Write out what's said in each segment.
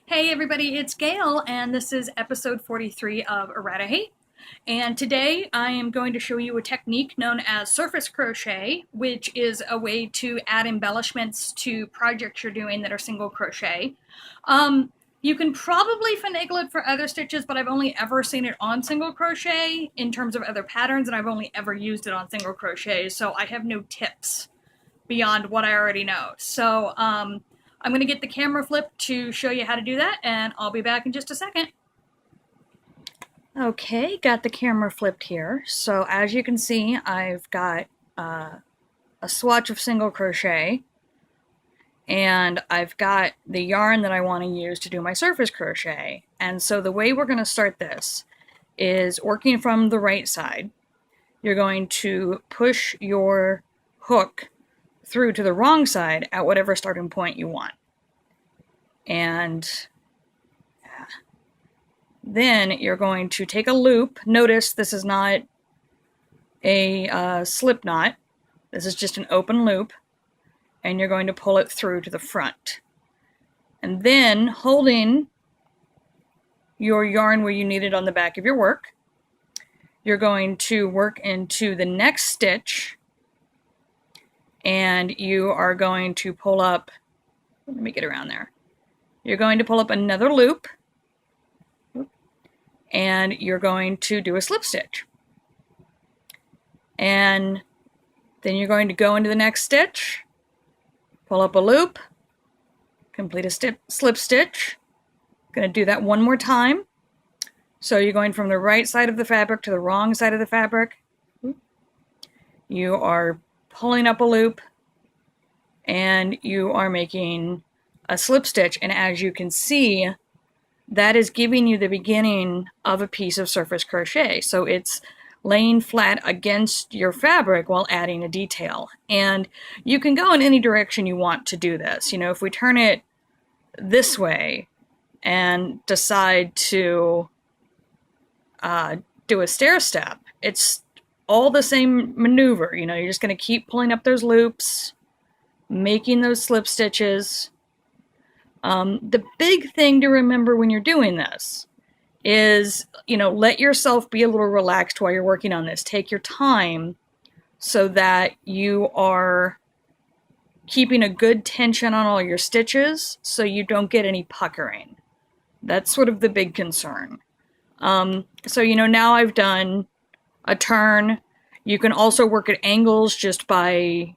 Hey everybody, it's Gail, and this is episode 43 of Errata-Hate. And today I am going to show you a technique known as surface crochet, which is a way to add embellishments to projects you're doing that are single crochet. You can probably finagle it for other stitches, but I've only ever seen it on single crochet in terms of other patterns, and I've only ever used it on single crochet, so I have no tips beyond what I already know. So I'm going to get the camera flipped to show you how to do that, and I'll be back in just a second. Okay, got the camera flipped here. So as you can see, I've got a swatch of single crochet, and I've got the yarn that I want to use to do my surface crochet. And so the way we're going to start this is working from the right side. You're going to push your hook through to the wrong side at whatever starting point you want. And then you're going to take a loop. Notice this is not a slip knot. This is just an open loop. And you're going to pull it through to the front. And then holding your yarn where you need it on the back of your work, you're going to work into the next stitch, and you are going to pull up, let me get around there. You're going to pull up another loop, and you're going to do a slip stitch. And then you're going to go into the next stitch, pull up a loop, complete a slip stitch. Going to do that one more time. So you're going from the right side of the fabric to the wrong side of the fabric. You are pulling up a loop, and you are making a slip stitch. And as you can see, that is giving you the beginning of a piece of surface crochet. So it's laying flat against your fabric while adding a detail. And you can go in any direction you want to do this. You know, if we turn it this way and decide to do a stair step, it's all the same maneuver. You know, you're just going to keep pulling up those loops, making those slip stitches. The big thing to remember when you're doing this is, you know, let yourself be a little relaxed while you're working on this. Take your time so that you are keeping a good tension on all your stitches so you don't get any puckering. That's sort of the big concern. So, you know, now I've done a turn. You can also work at angles just by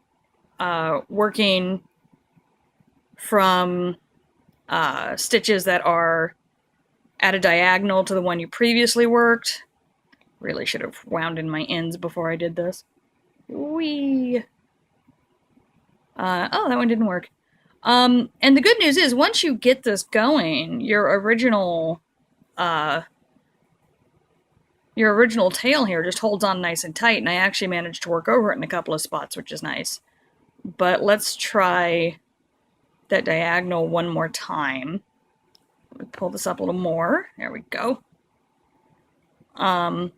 working from stitches that are at a diagonal to the one you previously worked. Really should have wound in my ends before I did this. Whee! Oh, that one didn't work. And the good news is, once you get this going, your original tail here just holds on nice and tight, and I actually managed to work over it in a couple of spots, which is nice. But let's try that diagonal one more time. Let me pull this up a little more. There we go. And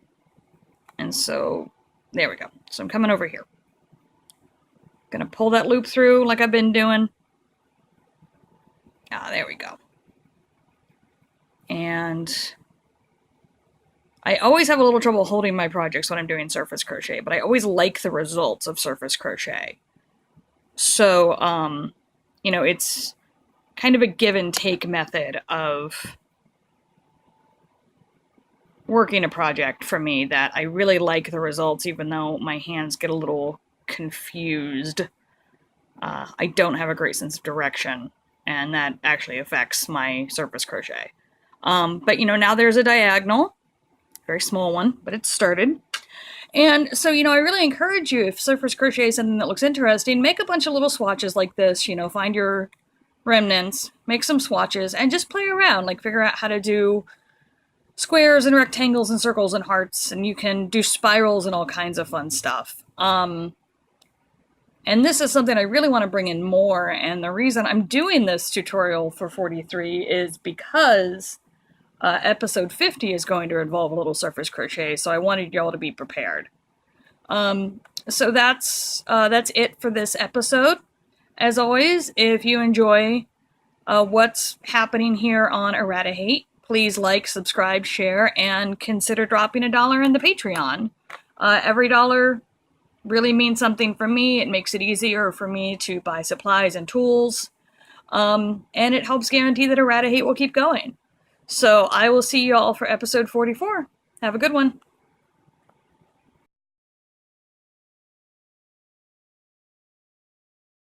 so there we go. So I'm coming over here. Gonna pull that loop through like I've been doing. Ah, there we go. And I always have a little trouble holding my projects when I'm doing surface crochet, but I always like the results of surface crochet. So, you know, it's kind of a give and take method of working a project for me that I really like the results, even though my hands get a little confused. I don't have a great sense of direction, and that actually affects my surface crochet. But, you know, now there's a diagonal, very small one, but it's started. And so, you know, I really encourage you, if surface crochet is something that looks interesting, make a bunch of little swatches like this. You know, find your remnants, make some swatches, and just play around. Like, figure out how to do squares and rectangles and circles and hearts, and you can do spirals and all kinds of fun stuff. And this is something I really want to bring in more, and the reason I'm doing this tutorial for 43 is because episode 50 is going to involve a little surface crochet, so I wanted y'all to be prepared. So that's it for this episode. As always, if you enjoy what's happening here on Errata-Hate. Please like, subscribe, share, and consider dropping $1 in the Patreon. Every dollar really means something for me. It makes it easier for me to buy supplies and tools. And it helps guarantee that Errata-Hate will keep going. So I will see you all for episode 44. Have a good one.